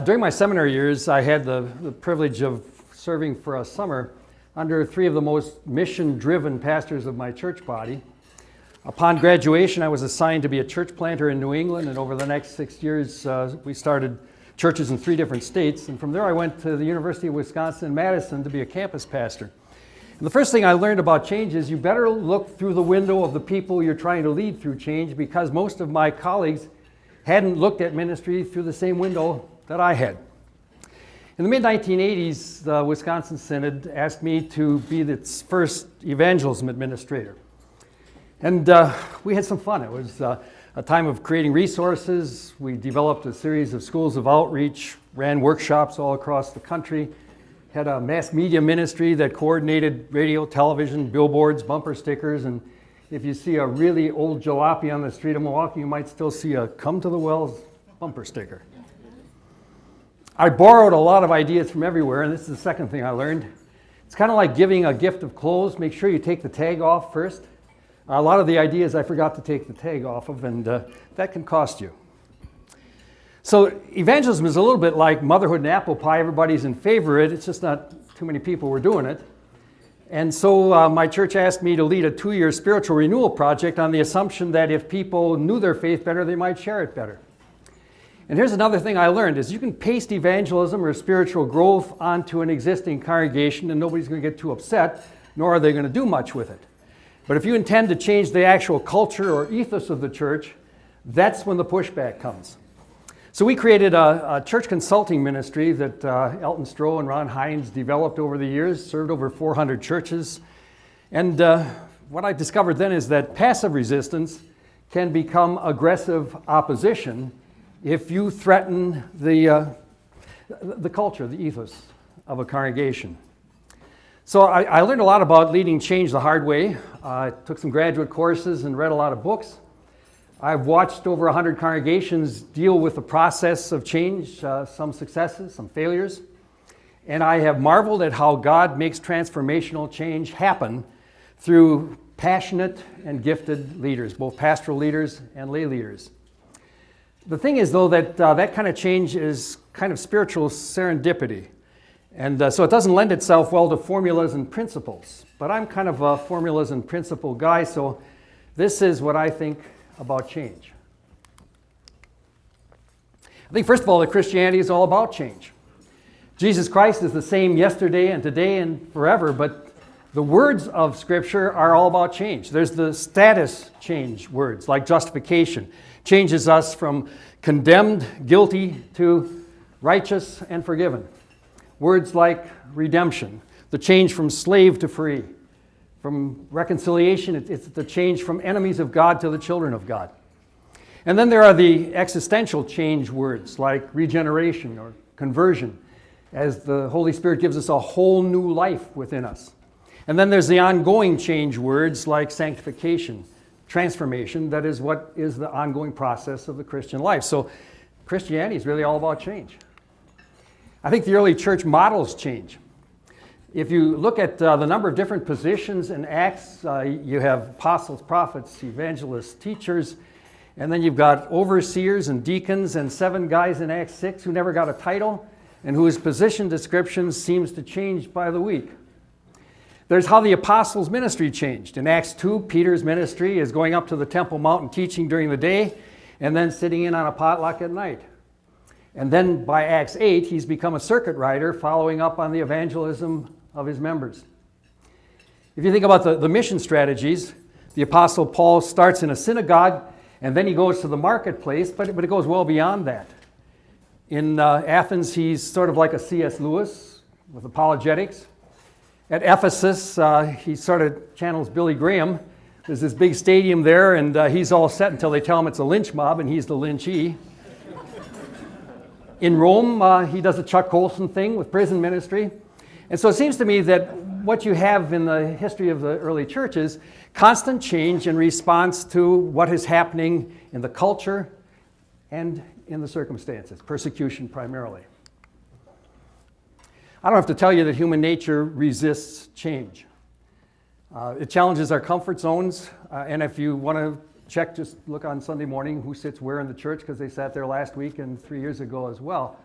During my seminary years, I had the privilege of serving for a summer under three of the most mission-driven pastors of my church body. Upon graduation, I was assigned to be a church planter in New England, and over the next 6 years, we started churches in 3 different states. And from there, I went to the University of Wisconsin-Madison to be a campus pastor. And the first thing I learned about change is you better look through the window of the people you're trying to lead through change, because most of my colleagues hadn't looked at ministry through the same window that I had. In the mid-1980s, the Wisconsin Synod asked me to be its first evangelism administrator. And we had some fun. It was a time of creating resources. We developed a series of schools of outreach, ran workshops all across the country, had a mass media ministry that coordinated radio, television, billboards, bumper stickers, and if you see a really old jalopy on the street of Milwaukee, you might still see a "Come to the Wells" bumper sticker. I borrowed a lot of ideas from everywhere, and this is the second thing I learned. It's kind of like giving a gift of clothes. Make sure you take the tag off first. A lot of the ideas I forgot to take the tag off of, and that can cost you. So evangelism is a little bit like motherhood and apple pie. Everybody's in favor of it. It's just not too many people were doing it. And so my church asked me to lead a 2-year spiritual renewal project on the assumption that if people knew their faith better, they might share it better. And here's another thing I learned, is you can paste evangelism or spiritual growth onto an existing congregation and nobody's going to get too upset, nor are they going to do much with it. But if you intend to change the actual culture or ethos of the church, that's when the pushback comes. So we created a church consulting ministry that Elton Stroh and Ron Hines developed over the years, served over 400 churches. And what I discovered then is that passive resistance can become aggressive opposition if you threaten the culture, the ethos of a congregation. So I learned a lot about leading change the hard way. I took some graduate courses and read a lot of books. I've watched over 100 congregations deal with the process of change, some successes, some failures. And I have marveled at how God makes transformational change happen through passionate and gifted leaders, both pastoral leaders and lay leaders. The thing is, though, that that kind of change is kind of spiritual serendipity. And so it doesn't lend itself well to formulas and principles. But I'm kind of a formulas and principle guy, so this is what I think about change. I think, first of all, that Christianity is all about change. Jesus Christ is the same yesterday and today and forever, but the words of Scripture are all about change. There's the status change words, like justification. Changes us from condemned, guilty, to righteous and forgiven. Words like redemption, the change from slave to free. From reconciliation, it's the change from enemies of God to the children of God. And then there are the existential change words like regeneration or conversion, as the Holy Spirit gives us a whole new life within us. And then there's the ongoing change words like sanctification, transformation. That is what is the ongoing process of the Christian life. So Christianity is really all about change. I think the early church models change. If you look at the number of different positions in Acts, you have apostles, prophets, evangelists, teachers, and then you've got overseers and deacons and 7 guys in Acts 6 who never got a title and whose position description seems to change by the week. There's how the apostles' ministry changed. In Acts 2, Peter's ministry is going up to the Temple Mount and teaching during the day and then sitting in on a potluck at night. And then by Acts 8, he's become a circuit rider following up on the evangelism of his members. If you think about the mission strategies, the Apostle Paul starts in a synagogue and then he goes to the marketplace, but it goes well beyond that. In Athens, he's sort of like a C.S. Lewis with apologetics. At Ephesus, he sort of channels Billy Graham. There's this big stadium there, and he's all set until they tell him it's a lynch mob, and he's the lynchee. In Rome, he does a Chuck Colson thing with prison ministry. And so it seems to me that what you have in the history of the early church is constant change in response to what is happening in the culture and in the circumstances, persecution primarily. I don't have to tell you that human nature resists change. It challenges our comfort zones, and if you want to check, just look on Sunday morning who sits where in the church, because they sat there last week and 3 years ago as well.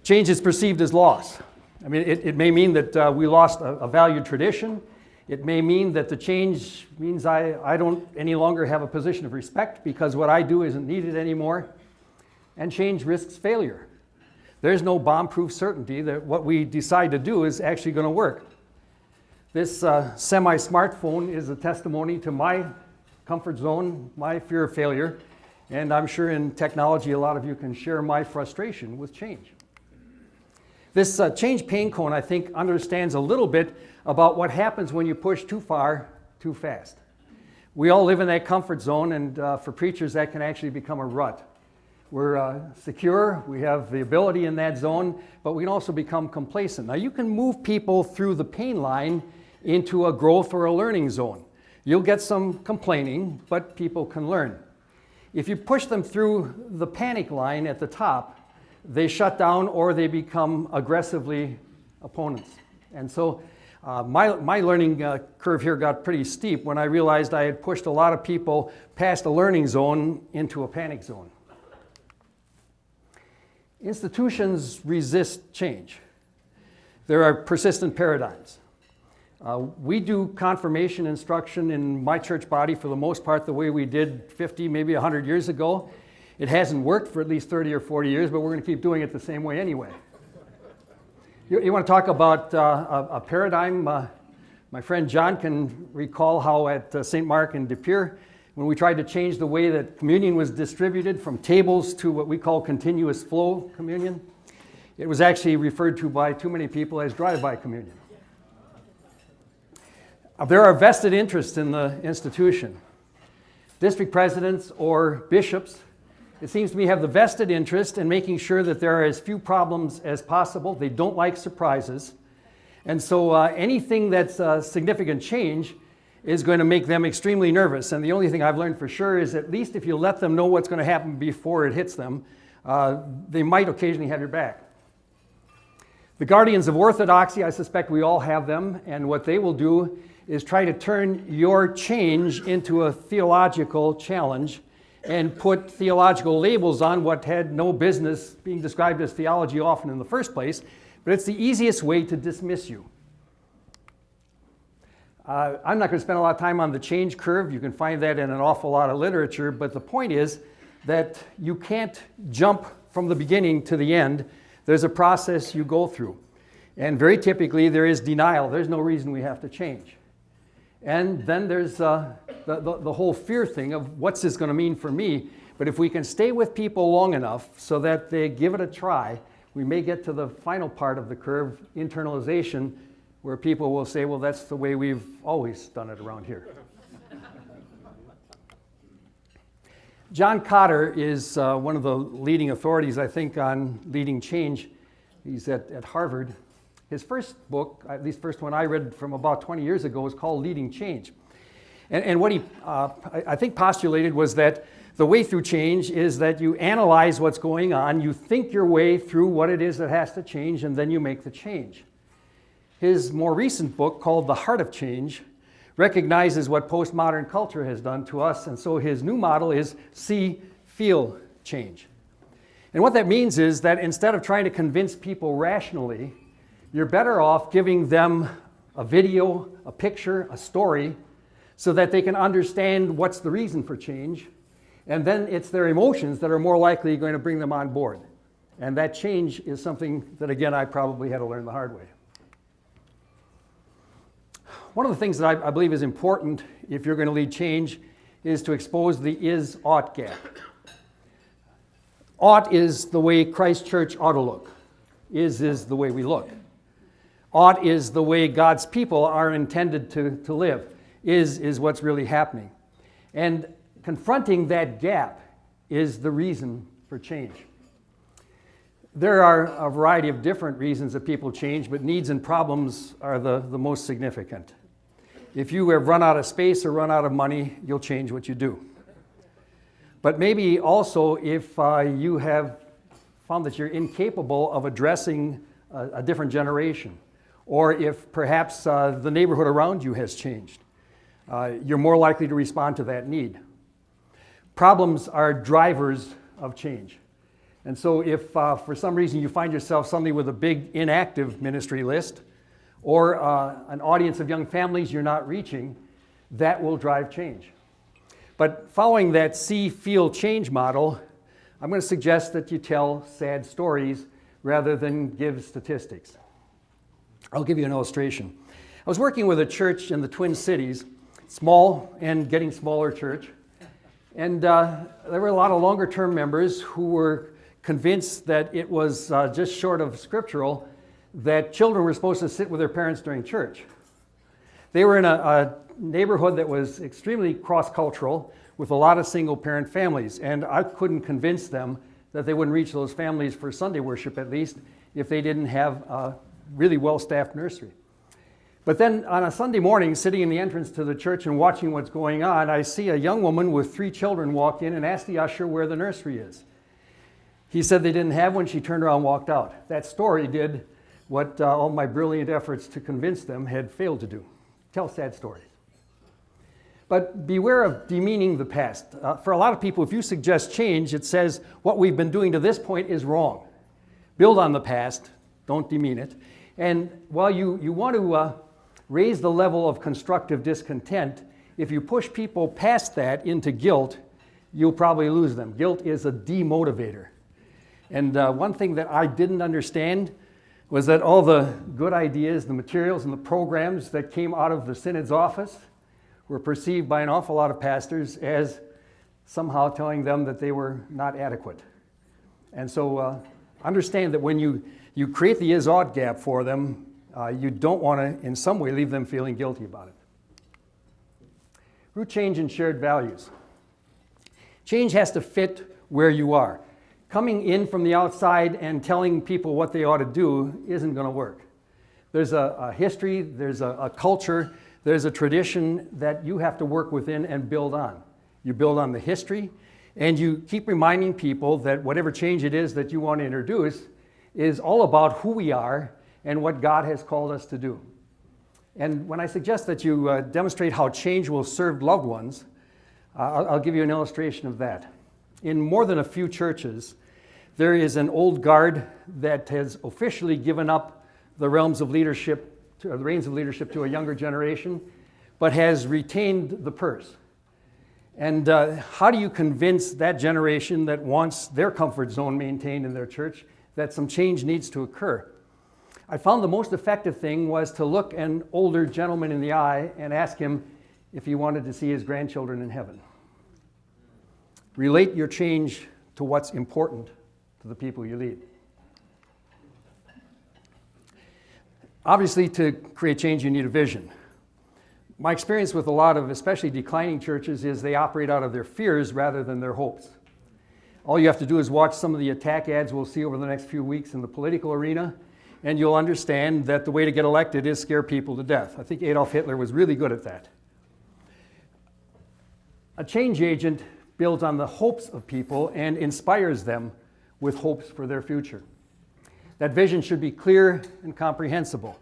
Change is perceived as loss. I mean, it may mean that we lost a valued tradition. It may mean that the change means I don't any longer have a position of respect because what I do isn't needed anymore. And change risks failure. There's no bomb-proof certainty that what we decide to do is actually going to work. This semi-smartphone is a testimony to my comfort zone, my fear of failure, and I'm sure in technology a lot of you can share my frustration with change. This change pain cone, I think, understands a little bit about what happens when you push too far, too fast. We all live in that comfort zone, and for preachers that can actually become a rut. We're secure, we have the ability in that zone, but we can also become complacent. Now you can move people through the pain line into a growth or a learning zone. You'll get some complaining, but people can learn. If you push them through the panic line at the top, they shut down or they become aggressively opponents. And so my learning curve here got pretty steep when I realized I had pushed a lot of people past a learning zone into a panic zone. Institutions resist change. There are persistent paradigms. We do confirmation instruction in my church body for the most part the way we did 50, maybe 100 years ago. It hasn't worked for at least 30 or 40 years, but we're going to keep doing it the same way anyway. You want to talk about a paradigm? My friend John can recall how at St. Mark in De Pere, when we tried to change the way that communion was distributed from tables to what we call continuous flow communion, it was actually referred to by too many people as drive-by communion. There are vested interests in the institution. District presidents or bishops, it seems to me, have the vested interest in making sure that there are as few problems as possible. They don't like surprises. And so anything that's significant change is going to make them extremely nervous. And the only thing I've learned for sure is at least if you let them know what's going to happen before it hits them, they might occasionally have your back. The guardians of orthodoxy, I suspect we all have them, and what they will do is try to turn your change into a theological challenge and put theological labels on what had no business being described as theology often in the first place, but it's the easiest way to dismiss you. I'm not going to spend a lot of time on the change curve. You can find that in an awful lot of literature, but the point is that you can't jump from the beginning to the end. There's a process you go through. And very typically there is denial. There's no reason we have to change. And then there's the whole fear thing of what's this going to mean for me. But if we can stay with people long enough so that they give it a try, we may get to the final part of the curve, internalization, where people will say, well, that's the way we've always done it around here. John Cotter is one of the leading authorities, I think, on leading change. He's at Harvard. His first book, at least first one I read from about 20 years ago, is called Leading Change. And what he, I think, postulated was that the way through change is that you analyze what's going on, you think your way through what it is that has to change, and then you make the change. His more recent book, called The Heart of Change, recognizes what postmodern culture has done to us, and so his new model is see, feel, change. And what that means is that instead of trying to convince people rationally, you're better off giving them a video, a picture, a story, so that they can understand what's the reason for change, and then it's their emotions that are more likely going to bring them on board. And that change is something that, again, I probably had to learn the hard way. One of the things that I believe is important if you're going to lead change is to expose the is-ought gap. Ought is the way Christ Church ought to look. Is the way we look. Ought is the way God's people are intended to live. Is what's really happening. And confronting that gap is the reason for change. There are a variety of different reasons that people change, but needs and problems are the most significant. If you have run out of space or run out of money, you'll change what you do. But maybe also if you have found that you're incapable of addressing a different generation, or if perhaps the neighborhood around you has changed, you're more likely to respond to that need. Problems are drivers of change. And so if for some reason you find yourself suddenly with a big inactive ministry list or an audience of young families you're not reaching, that will drive change. But following that see, feel, change model, I'm going to suggest that you tell sad stories rather than give statistics. I'll give you an illustration. I was working with a church in the Twin Cities, small and getting smaller church, and there were a lot of longer-term members who were convinced that it was just short of scriptural that children were supposed to sit with their parents during church. They were in a neighborhood that was extremely cross-cultural with a lot of single-parent families, and I couldn't convince them that they wouldn't reach those families for Sunday worship at least if they didn't have a really well-staffed nursery. But then on a Sunday morning, sitting in the entrance to the church and watching what's going on, I see a young woman with 3 children walk in and ask the usher where the nursery is. He said they didn't have one. She turned around and walked out. That story did what all my brilliant efforts to convince them had failed to do. Tell sad stories. But beware of demeaning the past. For a lot of people, if you suggest change, it says what we've been doing to this point is wrong. Build on the past, don't demean it. And while you want to raise the level of constructive discontent, if you push people past that into guilt, you'll probably lose them. Guilt is a demotivator. And one thing that I didn't understand was that all the good ideas, the materials, and the programs that came out of the synod's office were perceived by an awful lot of pastors as somehow telling them that they were not adequate. And so understand that when you create the is-ought gap for them, you don't want to in some way leave them feeling guilty about it. Root change and shared values. Change has to fit where you are. Coming in from the outside and telling people what they ought to do isn't going to work. There's a history, there's a culture, there's a tradition that you have to work within and build on. You build on the history, and you keep reminding people that whatever change it is that you want to introduce is all about who we are and what God has called us to do. And when I suggest that you demonstrate how change will serve loved ones, I'll give you an illustration of that. In more than a few churches, there is an old guard that has officially given up the reins of leadership to a younger generation, but has retained the purse. And how do you convince that generation that wants their comfort zone maintained in their church that some change needs to occur? I found the most effective thing was to look an older gentleman in the eye and ask him if he wanted to see his grandchildren in heaven. Relate your change to what's important to the people you lead. Obviously, to create change, you need a vision. My experience with a lot of especially declining churches is they operate out of their fears rather than their hopes. All you have to do is watch some of the attack ads we'll see over the next few weeks in the political arena, and you'll understand that the way to get elected is scare people to death. I think Adolf Hitler was really good at that. A change agent builds on the hopes of people and inspires them with hopes for their future. That vision should be clear and comprehensible.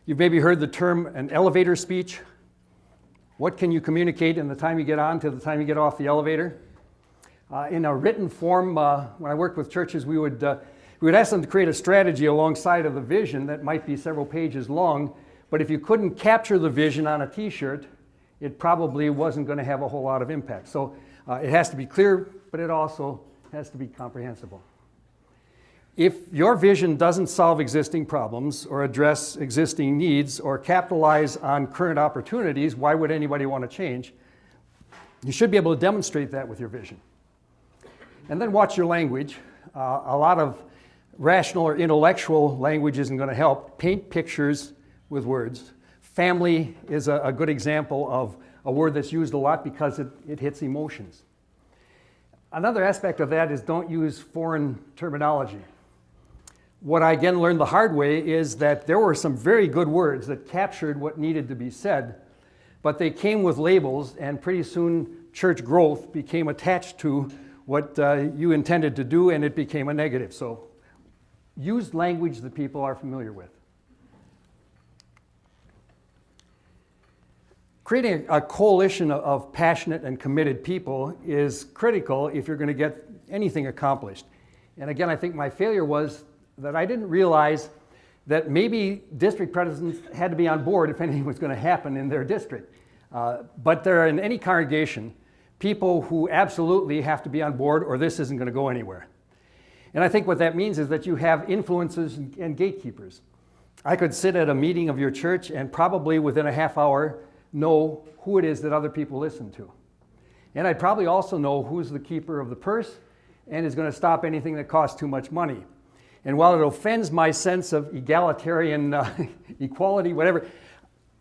You've maybe heard the term an elevator speech. What can you communicate in the time you get on to the time you get off the elevator? In a written form, when I worked with churches, we would ask them to create a strategy alongside of the vision that might be several pages long, but if you couldn't capture the vision on a t-shirt, it probably wasn't going to have a whole lot of impact. So it has to be clear, but it also has to be comprehensible. If your vision doesn't solve existing problems or address existing needs or capitalize on current opportunities, why would anybody want to change? You should be able to demonstrate that with your vision. And then watch your language. A lot of rational or intellectual language isn't going to help. Paint pictures with words. Family is a good example of a word that's used a lot because it hits emotions. Another aspect of that is don't use foreign terminology. What I again learned the hard way is that there were some very good words that captured what needed to be said, but they came with labels, and pretty soon church growth became attached to what you intended to do, and it became a negative. So use language that people are familiar with. Creating a coalition of passionate and committed people is critical if you're going to get anything accomplished. And again, I think my failure was that I didn't realize that maybe district presidents had to be on board if anything was going to happen in their district. But there are in any congregation people who absolutely have to be on board or this isn't going to go anywhere. And I think what that means is that you have influencers and gatekeepers. I could sit at a meeting of your church and probably within a half hour know who it is that other people listen to. And I'd probably also know who's the keeper of the purse and is going to stop anything that costs too much money. And while it offends my sense of egalitarian equality, whatever,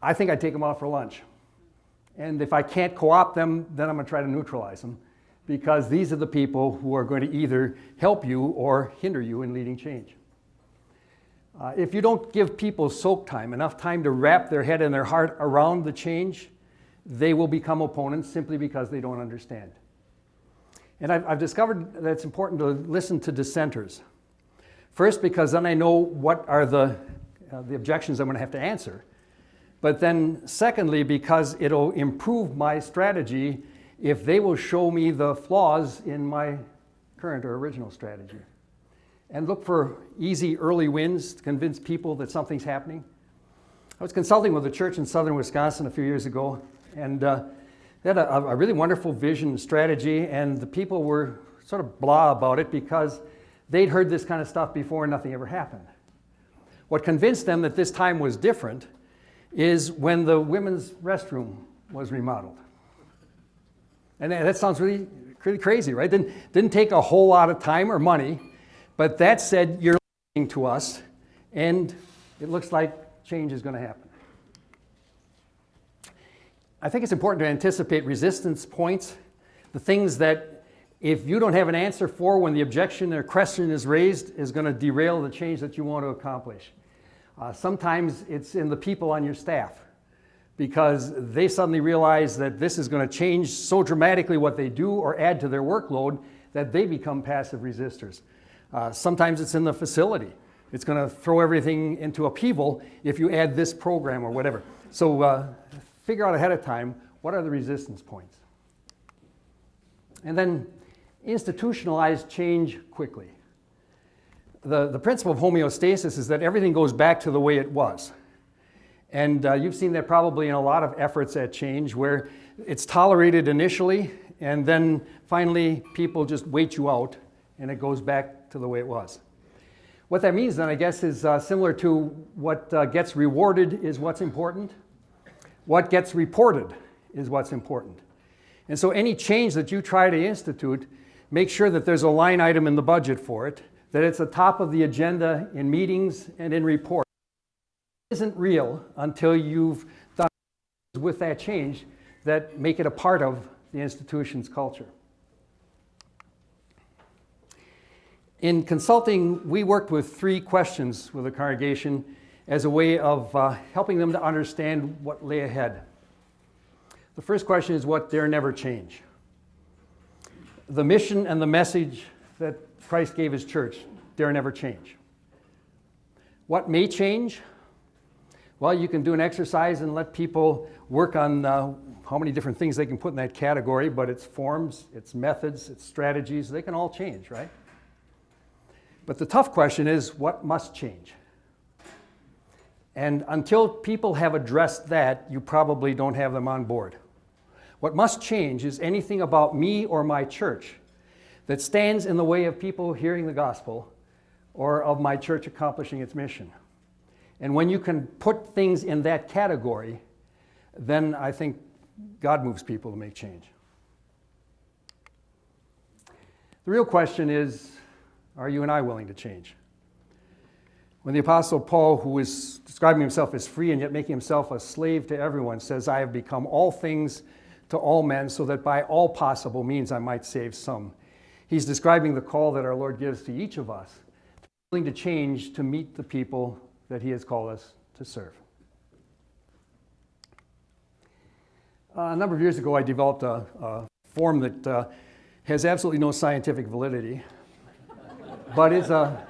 I think I'd take them out for lunch. And if I can't co-opt them, then I'm going to try to neutralize them, because these are the people who are going to either help you or hinder you in leading change. If you don't give people soak time, enough time to wrap their head and their heart around the change, they will become opponents simply because they don't understand. And I've discovered that it's important to listen to dissenters. First, because then I know what are the objections I'm going to have to answer. But then secondly, because it'll improve my strategy if they will show me the flaws in my current or original strategy. And look for easy early wins to convince people that something's happening. I was consulting with a church in southern Wisconsin a few years ago, and they had a really wonderful vision and strategy, and the people were sort of blah about it because they'd heard this kind of stuff before and nothing ever happened. What convinced them that this time was different is when the women's restroom was remodeled. And that sounds really crazy, right? Didn't take a whole lot of time or money, but that said, you're listening to us, and it looks like change is going to happen. I think it's important to anticipate resistance points, the things that if you don't have an answer for when the objection or question is raised is going to derail the change that you want to accomplish. Sometimes it's in the people on your staff because they suddenly realize that this is going to change so dramatically what they do or add to their workload that they become passive resistors. Sometimes it's in the facility. It's going to throw everything into upheaval if you add this program or whatever. So figure out ahead of time what are the resistance points. And then institutionalize change quickly. The principle of homeostasis is that everything goes back to the way it was. And you've seen that probably in a lot of efforts at change where it's tolerated initially and then finally people just wait you out and it goes back to the way it was. What that means then, I guess, is similar to what gets rewarded is what's important. What gets reported is what's important. And so any change that you try to institute, make sure that there's a line item in the budget for it, that it's at the top of the agenda in meetings and in reports. It isn't real until you've done with that change that make it a part of the institution's culture. In consulting, we worked with 3 questions with the congregation as a way of helping them to understand what lay ahead. The first question is what dare never change. The mission and the message that Christ gave his church dare never change. What may change? Well, you can do an exercise and let people work on how many different things they can put in that category, but its forms, its methods, its strategies, they can all change, right? But the tough question is, what must change? And until people have addressed that, you probably don't have them on board. What must change is anything about me or my church that stands in the way of people hearing the gospel or of my church accomplishing its mission. And when you can put things in that category, then I think God moves people to make change. The real question is, are you and I willing to change? When the Apostle Paul, who is describing himself as free and yet making himself a slave to everyone, says, I have become all things to all men so that by all possible means I might save some. He's describing the call that our Lord gives to each of us, willing to change to meet the people that he has called us to serve. A number of years ago, I developed a form that has absolutely no scientific validity, but is a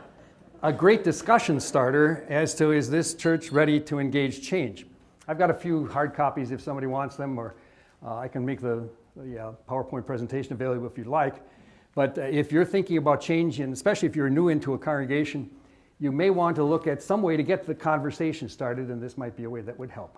great discussion starter as to, is this church ready to engage change? I've got a few hard copies if somebody wants them, or I can make the PowerPoint presentation available if you'd like. But if you're thinking about change, and especially if you're new into a congregation, you may want to look at some way to get the conversation started, and this might be a way that would help.